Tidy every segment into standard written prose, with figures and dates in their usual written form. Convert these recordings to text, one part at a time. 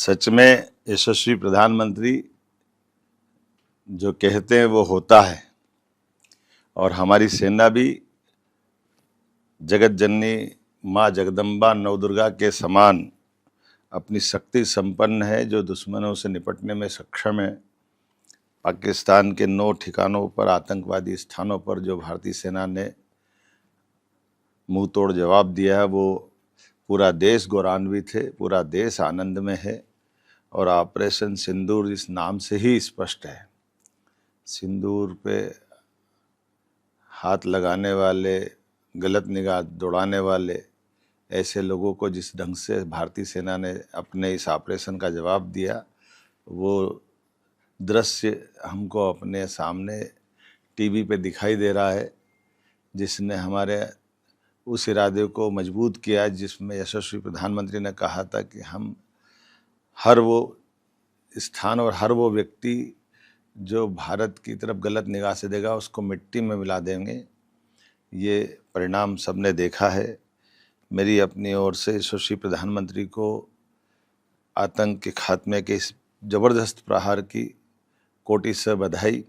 सच में यशस्वी प्रधानमंत्री जो कहते हैं वो होता है। और हमारी सेना भी जगत जननी माँ जगदम्बा नवदुर्गा के समान अपनी शक्ति संपन्न है, जो दुश्मनों से निपटने में सक्षम है। पाकिस्तान के 9 ठिकानों पर, आतंकवादी स्थानों पर जो भारतीय सेना ने मुंह तोड़ जवाब दिया है, वो पूरा देश गौरवान्वित है, पूरा देश आनंद में है। और ऑपरेशन सिंदूर इस नाम से ही स्पष्ट है। सिंदूर पे हाथ लगाने वाले, गलत निगाह दौड़ाने वाले ऐसे लोगों को जिस ढंग से भारतीय सेना ने अपने इस ऑपरेशन का जवाब दिया, वो दृश्य हमको अपने सामने टीवी पे दिखाई दे रहा है, जिसने हमारे उस इरादे को मजबूत किया जिसमें यशस्वी प्रधानमंत्री ने कहा था कि हम हर वो स्थान और हर वो व्यक्ति जो भारत की तरफ गलत निगाह से देगा उसको मिट्टी में मिला देंगे। ये परिणाम सबने देखा है। मेरी अपनी ओर से यशस्वी प्रधानमंत्री को आतंक के खात्मे के इस जबरदस्त प्रहार की कोटि से बधाई।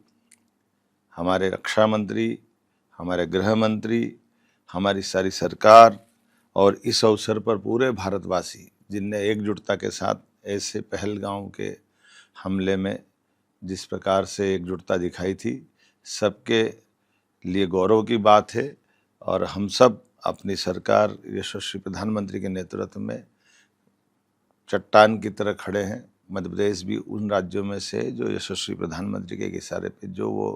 हमारे रक्षा मंत्री, हमारे गृह मंत्री, हमारी सारी सरकार और इस अवसर पर पूरे भारतवासी जिनने एकजुटता के साथ ऐसे पहलगाम के हमले में जिस प्रकार से एकजुटता दिखाई थी, सबके लिए गौरव की बात है। और हम सब अपनी सरकार यशस्वी प्रधानमंत्री के नेतृत्व में चट्टान की तरह खड़े हैं। मध्य प्रदेश भी उन राज्यों में से जो यशस्वी प्रधानमंत्री के इशारे पे जो वो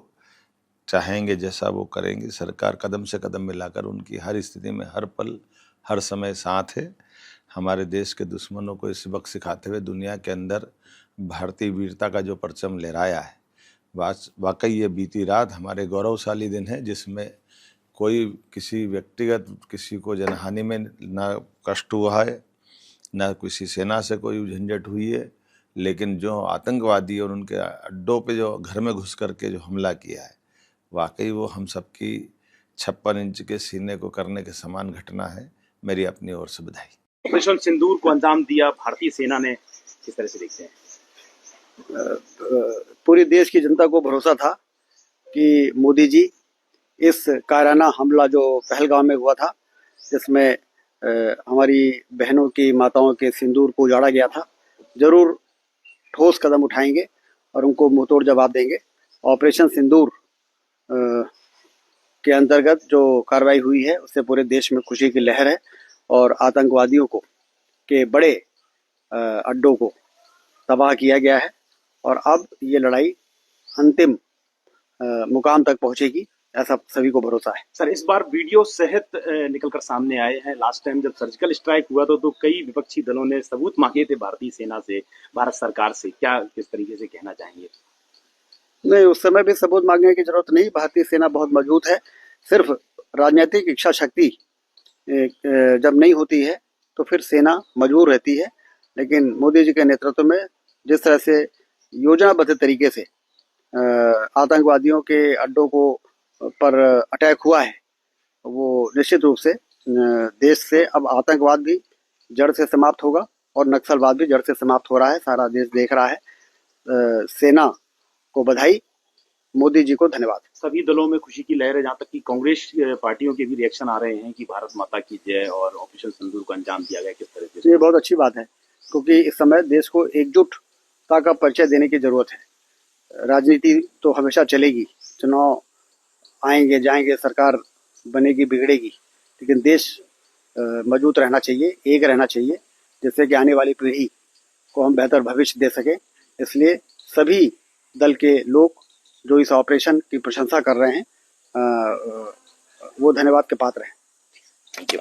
चाहेंगे जैसा वो करेंगे। सरकार कदम से कदम मिलाकर उनकी हर स्थिति में, हर पल, हर समय साथ है। हमारे देश के दुश्मनों को इस वक्त सिखाते हुए दुनिया के अंदर भारतीय वीरता का जो परचम लहराया है, वाकई ये बीती रात हमारे गौरवशाली दिन है, जिसमें कोई किसी व्यक्तिगत किसी को जनहानि में ना कष्ट हुआ है, ना किसी सेना से कोई झंझट हुई है। लेकिन जो आतंकवादी और उनके अड्डों पे जो घर में घुस करके जो हमला किया है, वाकई वो हम सबकी 56 इंच के सीने को करने के समान घटना है। मेरी अपनी ओर से बधाई। ऑपरेशन सिंदूर को अंजाम दिया भारतीय सेना ने, किस तरह से देखते हैं? पूरी देश की जनता को भरोसा था कि मोदी जी इस कायराना हमला जो पहलगाम में हुआ था, जिसमें हमारी बहनों की, माताओं के सिंदूर को उजाड़ा गया था, जरूर ठोस कदम उठाएंगे और उनको मुंहतोड़ जवाब देंगे। ऑपरेशन सिंदूर के अंतर्गत जो कार्रवाई हुई है उससे पूरे देश में खुशी की लहर है और आतंकवादियों को के बड़े अड्डों को तबाह किया गया है। और अब ये लड़ाई अंतिम मुकाम तक पहुंचेगी, ऐसा सभी को भरोसा है। सर, इस बार वीडियो सहित निकलकर सामने आए हैं। लास्ट टाइम जब सर्जिकल स्ट्राइक हुआ तो कई विपक्षी दलों ने सबूत मांगे थे भारतीय सेना से, भारत सरकार से। क्या किस तरीके से कहना चाहेंगे? नहीं, उस समय भी सबूत मांगने की जरूरत नहीं। भारतीय सेना बहुत मजबूत है। सिर्फ राजनीतिक इच्छा शक्ति जब नहीं होती है तो फिर सेना मजबूर रहती है। लेकिन मोदी जी के नेतृत्व में जिस तरह से योजनाबद्ध तरीके से आतंकवादियों के अड्डों को पर अटैक हुआ है, वो निश्चित रूप से देश से अब आतंकवाद भी जड़ से समाप्त होगा और नक्सलवाद भी जड़ से समाप्त हो रहा है। सारा देश देख रहा है। सेना को बधाई, मोदी जी को धन्यवाद। सभी दलों में खुशी की लहर है, जहाँ तक कि कांग्रेस पार्टियों के भी रिएक्शन आ रहे हैं कि भारत माता की जय और ऑपरेशन सिंदूर को अंजाम दिया गया। किस तरह से? ये बहुत अच्छी बात है, क्योंकि इस समय देश को एकजुटता का परिचय देने की जरूरत है। राजनीति तो हमेशा चलेगी, चुनाव आएंगे जाएंगे, सरकार बनेगी बिगड़ेगी, लेकिन देश मजबूत रहना चाहिए, एक रहना चाहिए, जिससे कि आने वाली पीढ़ी को हम बेहतर भविष्य दे सकें। इसलिए सभी दल के लोग जो इस ऑपरेशन की प्रशंसा कर रहे हैं, वो धन्यवाद के पात्र हैं। Thank you.